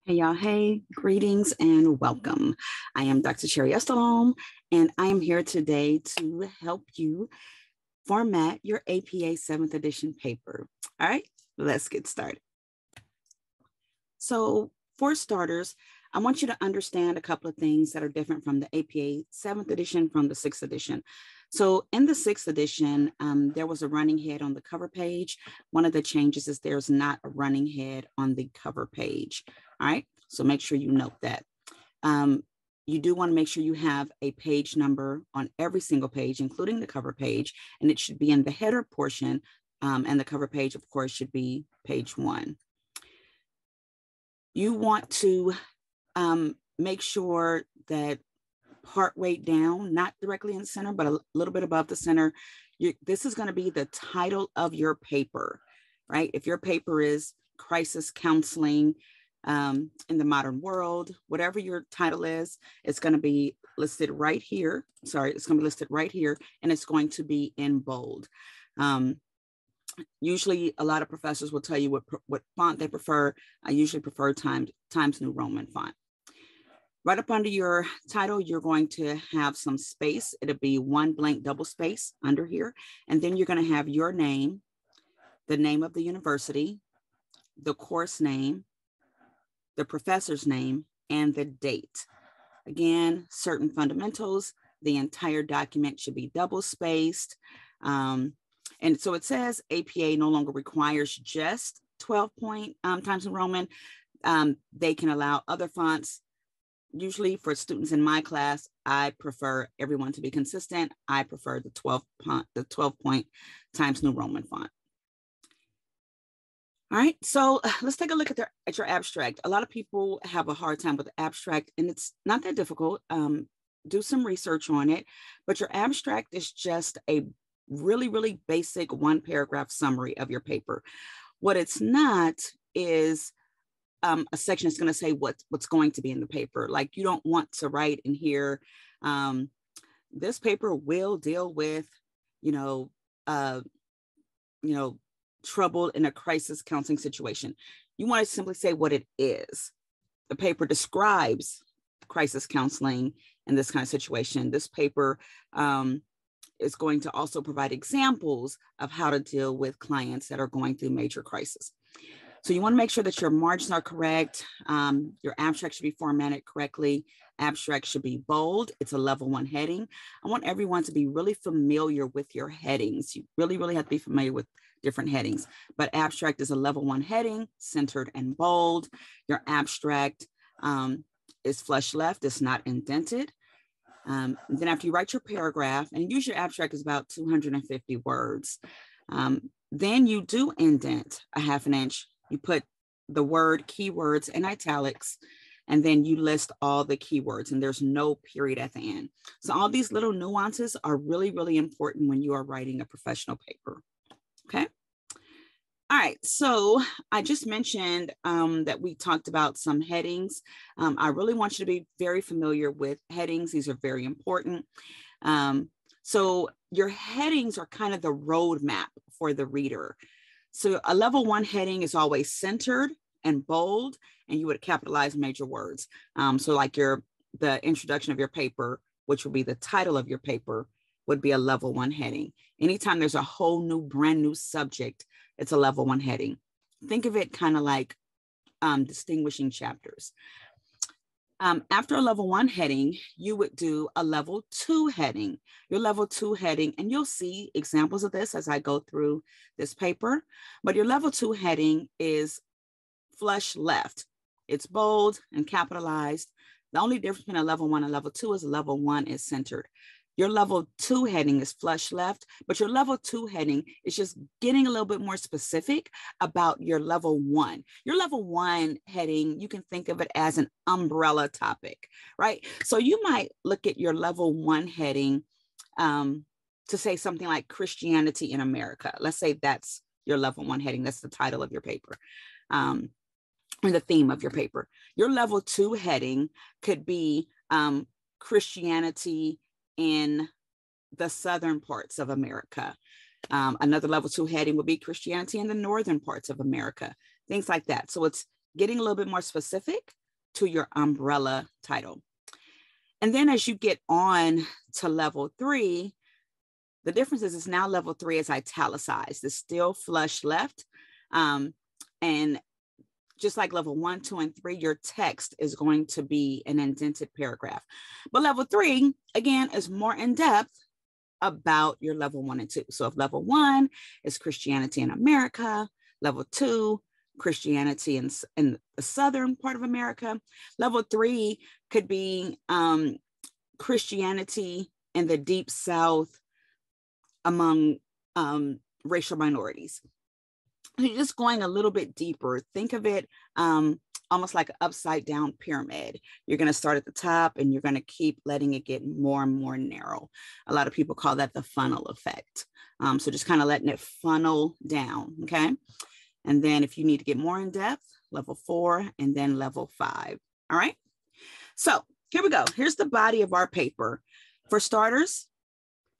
Hey y'all, hey, greetings and welcome. I am Dr. Cherry Estelhomme, and I am here today to help you format your APA 7th edition paper. All right, let's get started. So for starters, I want you to understand a couple of things that are different from the APA 7th edition from the 6th edition. So in the 6th edition, there was a running head on the cover page. One of the changes is there's not a running head on the cover page. All right, so make sure you note that. You do want to make sure you have a page number on every single page, including the cover page, and it should be in the header portion, and the cover page, of course, should be page 1. You want to make sure that partway down, not directly in the center, but a little bit above the center, this is going to be the title of your paper, right? If your paper is Crisis Counseling in the Modern World, whatever your title is, it's going to be listed right here. Sorry, it's going to be listed right here, and it's going to be in bold. Usually a lot of professors will tell you what font they prefer. I usually prefer Times New Roman font. Right up under your title, you're going to have some space. It'll be one blank double space under here. And then you're going to have your name, the name of the university, the course name, the professor's name, and the date. Again, certain fundamentals. The entire document should be double spaced. And so it says APA no longer requires just 12-point Times New Roman. They can allow other fonts. Usually for students in my class, I prefer everyone to be consistent. I prefer the 12-point Times New Roman font. All right, so let's take a look at your abstract. A lot of people have a hard time with the abstract, and it's not that difficult. Do some research on it, but your abstract is just a really, really basic one-paragraph summary of your paper. What it's not is a section that's going to say what's going to be in the paper. Like, you don't want to write in here, this paper will deal with, trouble in a crisis counseling situation. You want to simply say what it is. The paper describes crisis counseling in this kind of situation. This paper is going to also provide examples of how to deal with clients that are going through major crisis. So you want to make sure that your margins are correct. Your abstract should be formatted correctly. Abstract should be bold. It's a level 1 heading. I want everyone to be really familiar with your headings. You really, really have to be familiar with different headings. But abstract is a level 1 heading, centered and bold. Your abstract is flush left. It's not indented. Then after you write your paragraph, and usually your abstract is about 250 words, then you do indent a ½ inch. You put the word keywords in italics, and then you list all the keywords, and there's no period at the end. So all these little nuances are really, really important when you are writing a professional paper. Okay. All right. So I just mentioned that we talked about some headings. I really want you to be very familiar with headings. These are very important. So your headings are kind of the roadmap for the reader. So a level 1 heading is always centered and bold, and you would capitalize major words. So like the introduction of your paper, which would be the title of your paper, would be a level 1 heading. Anytime there's a whole new, brand new subject, it's a level 1 heading. Think of it kind of like distinguishing chapters. After a level 1 heading, you would do a level 2 heading. Your level 2 heading, and you'll see examples of this as I go through this paper, but your level 2 heading is flush left. It's bold and capitalized. The only difference between a level 1 and level 2 is a level 1 is centered. Your level 2 heading is flush left, but your level 2 heading is just getting a little bit more specific about your level 1. Your level 1 heading, you can think of it as an umbrella topic, right? So you might look at your level 1 heading to say something like Christianity in America. Let's say that's your level 1 heading. That's the title of your paper, or the theme of your paper. Your level 2 heading could be Christianity in the southern parts of America. Another level 2 heading would be Christianity in the northern parts of America, things like that. So it's getting a little bit more specific to your umbrella title. And then as you get on to level 3, the difference is now level 3 is italicized. It's still flush left. And just like level 1, 2, and 3, your text is going to be an indented paragraph. But level 3, again, is more in depth about your level 1 and 2. So if level 1 is Christianity in America, level 2, Christianity in the southern part of America, level 3 could be Christianity in the deep South among racial minorities. You're just going a little bit deeper. Think of it almost like an upside down pyramid. You're going to start at the top and you're going to keep letting it get more and more narrow. A lot of people call that the funnel effect. So just kind of letting it funnel down, okay? And then if you need to get more in depth, level 4 and then level 5, all right? So here we go. Here's the body of our paper. For starters,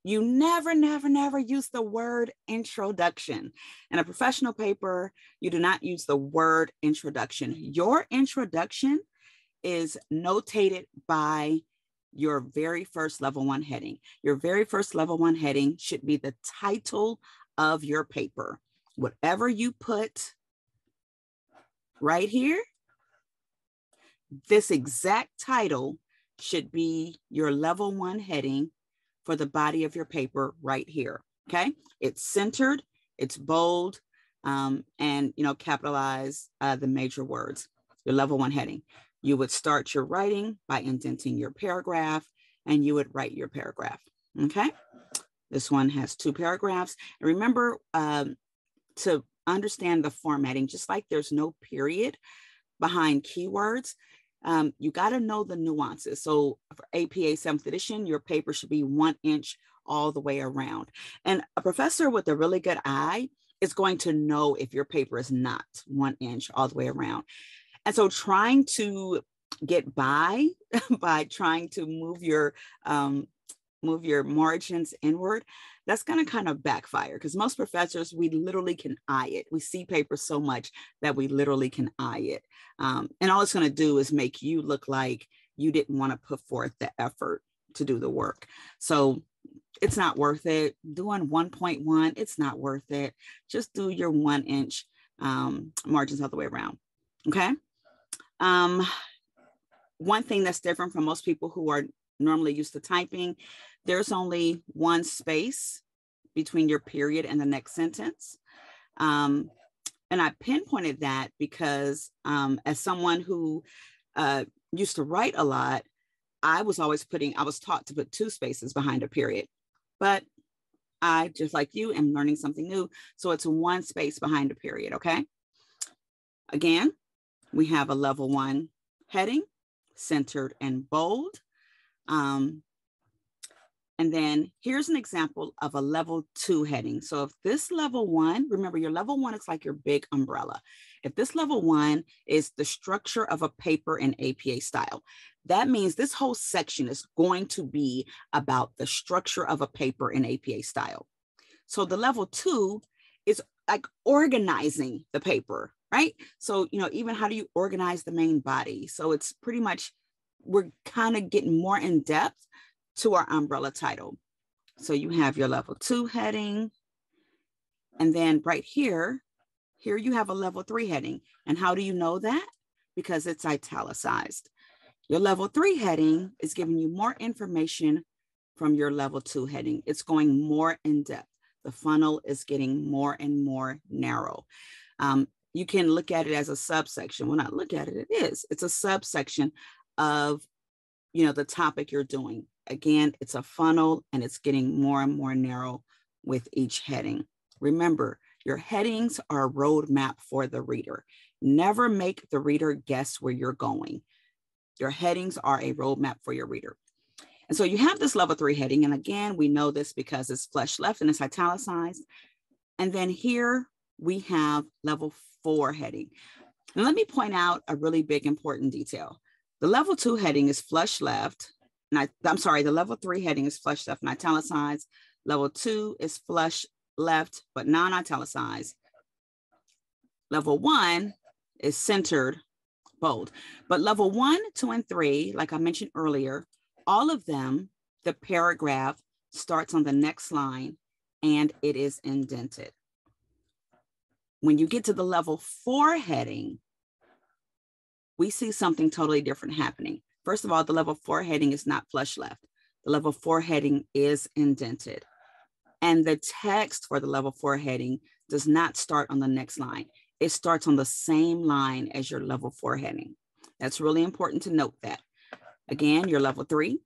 you never use the word introduction. In a professional paper, you do not use the word introduction. Your introduction is notated by your very first level 1 heading. Your very first level 1 heading should be the title of your paper. Whatever you put right here, this exact title should be your level 1 heading for the body of your paper right here, okay? It's centered, it's bold, and, capitalize the major words, your level 1 heading. You would start your writing by indenting your paragraph, and you would write your paragraph, okay? This one has 2 paragraphs. And remember to understand the formatting, just like there's no period behind keywords, you got to know the nuances. So for APA 7th edition, your paper should be 1 inch all the way around. And a professor with a really good eye is going to know if your paper is not 1 inch all the way around. And so trying to get by trying to move your margins inward, that's going to kind of backfire, because most professors, we literally can eye it. We see paper so much that we literally can eye it. And all it's going to do is make you look like you didn't want to put forth the effort to do the work. So it's not worth it. Doing 1.1, it's not worth it. Just do your 1 inch margins all the way around. Okay. One thing that's different from most people who are normally used to typing, there's only 1 space between your period and the next sentence. And I pinpointed that because as someone who used to write a lot, I was taught to put 2 spaces behind a period, but I, just like you, am learning something new. So it's 1 space behind a period, okay? Again, we have a level 1 heading, centered and bold. And then here's an example of a level 2 heading. So if this level 1, remember your level 1 is like your big umbrella. If this level 1 is the structure of a paper in APA style, that means this whole section is going to be about the structure of a paper in APA style. So the level 2 is like organizing the paper, right? So, even how do you organize the main body? So it's pretty much, we're kind of getting more in depth to our umbrella title. So you have your level 2 heading. And then right here you have a level 3 heading. And how do you know that? Because it's italicized. Your level 3 heading is giving you more information from your level 2 heading. It's going more in depth. The funnel is getting more and more narrow. You can look at it as a subsection. Well, not look at it, it is. It's a subsection of, the topic you're doing. Again, it's a funnel and it's getting more and more narrow with each heading. Remember, your headings are a roadmap for the reader. Never make the reader guess where you're going. Your headings are a roadmap for your reader. And so you have this level 3 heading. And again, we know this because it's flush left and it's italicized. And then here we have level 4 heading. And let me point out a really big important detail. The level 2 heading is flush left. And the level 3 heading is flush left and italicized. Level 2 is flush left, but non-italicized. Level 1 is centered, bold. But level 1, 2, and 3, like I mentioned earlier, all of them, the paragraph starts on the next line and it is indented. When you get to the level 4 heading, we see something totally different happening. First of all, the level 4 heading is not flush left. The level 4 heading is indented. And the text for the level 4 heading does not start on the next line. It starts on the same line as your level 4 heading. That's really important to note that. Again, your level 3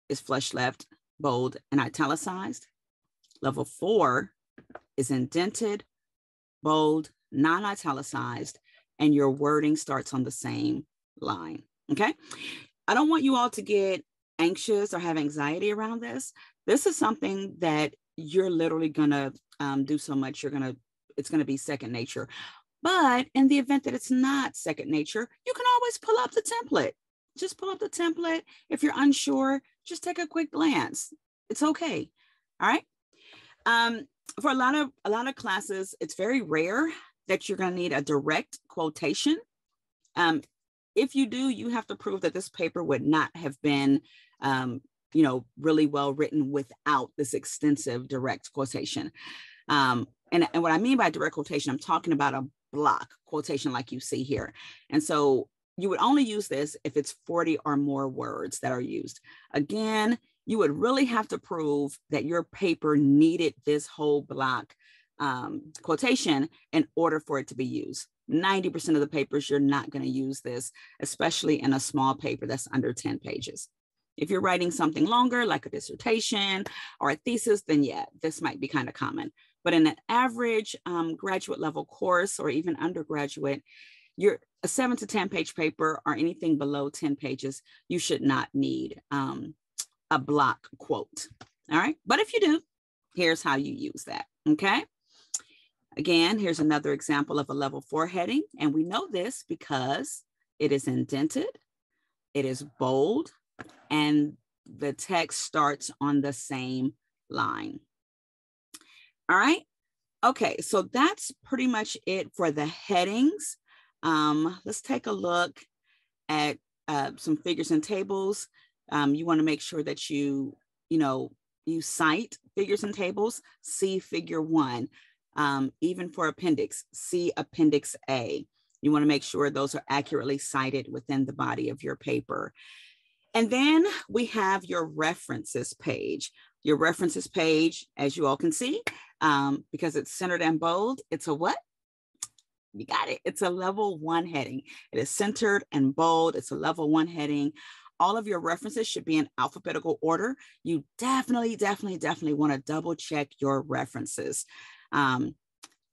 is flush left, bold, and italicized. Level 4 is indented, bold, non-italicized, and your wording starts on the same line, okay? I don't want you all to get anxious or have anxiety around this. This is something that you're literally gonna do so much, it's gonna be second nature. But in the event that it's not second nature, you can always pull up the template. Just pull up the template. If you're unsure, just take a quick glance. It's okay, all right? For a lot of classes, it's very rare that you're gonna need a direct quotation. If you do, you have to prove that this paper would not have been really well written without this extensive direct quotation. And what I mean by direct quotation, I'm talking about a block quotation like you see here. And so you would only use this if it's 40 or more words that are used. Again, you would really have to prove that your paper needed this whole block quotation in order for it to be used. 90% of the papers, you're not going to use this, especially in a small paper that's under 10 pages. If you're writing something longer, like a dissertation or a thesis, then yeah, this might be kind of common. But in an average graduate level course or even undergraduate, a 7 to 10 page paper or anything below 10 pages, you should not need a block quote. All right. But if you do, here's how you use that. Okay. Again, here's another example of a level 4 heading. And we know this because it is indented, it is bold, and the text starts on the same line. All right. Okay, so that's pretty much it for the headings. Let's take a look at some figures and tables. You want to make sure that you cite figures and tables. See figure 1. Even for appendix, see appendix A. You want to make sure those are accurately cited within the body of your paper. And then we have your references page. Your references page, as you all can see, because it's centered and bold, it's a what? You got it. It's a level 1 heading. It is centered and bold. It's a level 1 heading. All of your references should be in alphabetical order. You definitely want to double check your references. In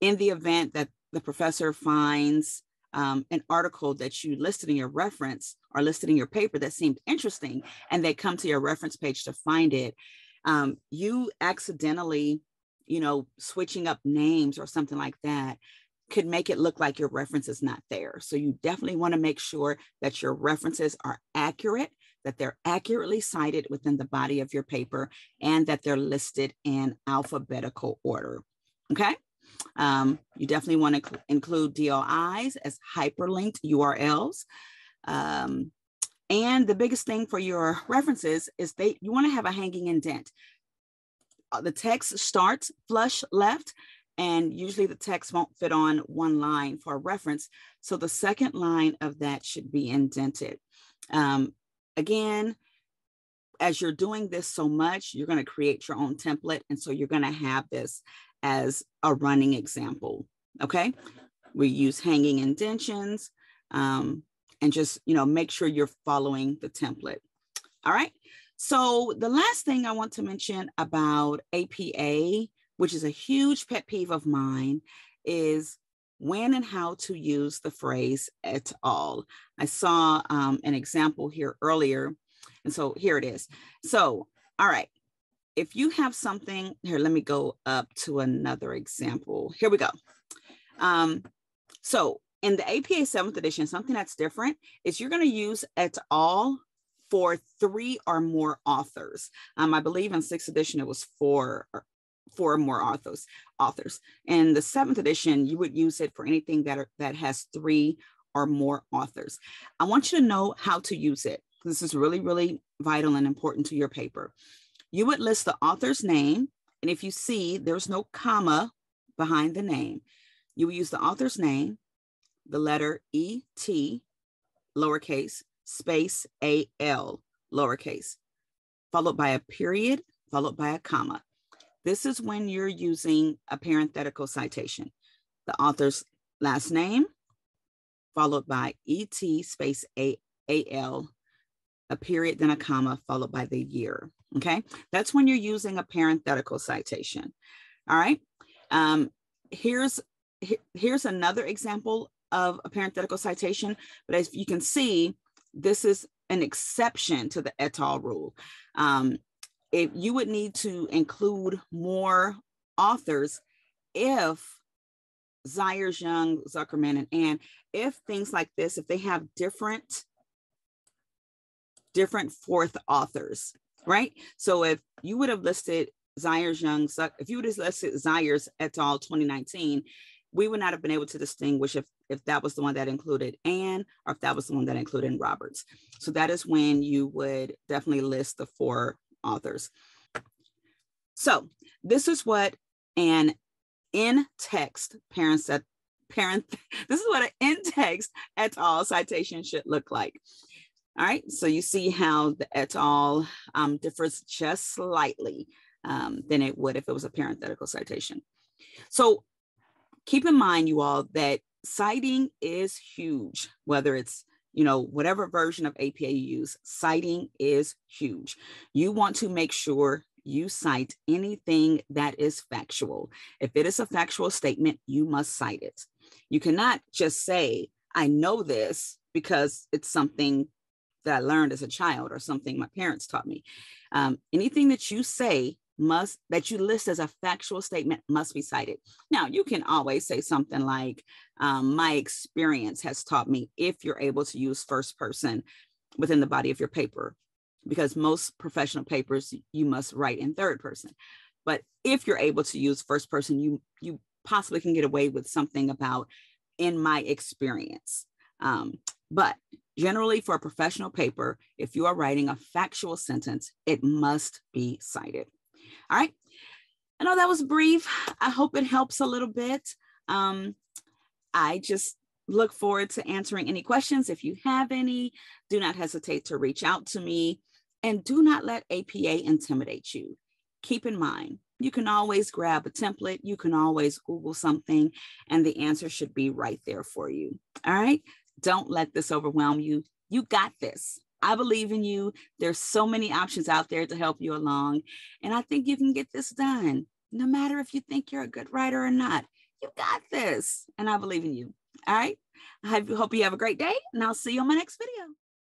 the event that the professor finds an article that you listed in your reference or listed in your paper that seemed interesting, and they come to your reference page to find it, you accidentally, switching up names or something like that could make it look like your reference is not there. So you definitely want to make sure that your references are accurate, that they're accurately cited within the body of your paper, and that they're listed in alphabetical order. Okay. You definitely want to include DOIs as hyperlinked URLs. And the biggest thing for your references is you want to have a hanging indent. The text starts flush left, and usually the text won't fit on one line for a reference. So the second line of that should be indented. Again, as you're doing this so much, you're going to create your own template. And so you're going to have this as a running example. Okay. We use hanging indentions and just, make sure you're following the template. All right. So the last thing I want to mention about APA, which is a huge pet peeve of mine, is when and how to use the phrase et al. I saw an example here earlier. And so here it is. So, all right. If you have something here, let me go up to another example. Here we go. So in the APA 7th edition, something that's different is you're going to use et al. For 3 or more authors. I believe in 6th edition, it was 4 or more authors. In the 7th edition, you would use it for anything that has 3 or more authors. I want you to know how to use it. This is really, really vital and important to your paper. You would list the author's name, and if you see there's no comma behind the name, you will use the author's name, the letter E-T, lowercase, space A-L, lowercase, followed by a period, followed by a comma. This is when you're using a parenthetical citation. The author's last name, followed by E-T, space A-L, a period, then a comma, followed by the year. Okay, that's when you're using a parenthetical citation. All right. Here's another example of a parenthetical citation, but as you can see, this is an exception to the et al. Rule. If you would need to include more authors if Zires, Young, Zuckerman, and Ann, if things like this, if they have different fourth authors, right? So if you would have listed Zires, Young, if you would have listed Zires et al. 2019, we would not have been able to distinguish if that was the one that included Ann or if that was the one that included Roberts. So that is when you would definitely list the 4 authors. So this is what an in-text this is what an in-text et al. Citation should look like. All right, so you see how the et al. Differs just slightly than it would if it was a parenthetical citation. So keep in mind, you all, that citing is huge, whether it's, whatever version of APA you use, citing is huge. You want to make sure you cite anything that is factual. If it is a factual statement, you must cite it. You cannot just say, I know this because it's something that I learned as a child or something my parents taught me. Anything that you say that you list as a factual statement must be cited. Now, you can always say something like, my experience has taught me, if you're able to use first person within the body of your paper, because most professional papers, you must write in third person. But if you're able to use first person, you possibly can get away with something about, in my experience. But generally for a professional paper, if you are writing a factual sentence, it must be cited. All right. I know that was brief. I hope it helps a little bit. I just look forward to answering any questions. If you have any, do not hesitate to reach out to me, and do not let APA intimidate you. Keep in mind, you can always grab a template. You can always Google something, and the answer should be right there for you. All right. Don't let this overwhelm you. You got this. I believe in you. There's so many options out there to help you along. And I think you can get this done, no matter if you think you're a good writer or not. You got this. And I believe in you. All right. I hope you have a great day, and I'll see you on my next video.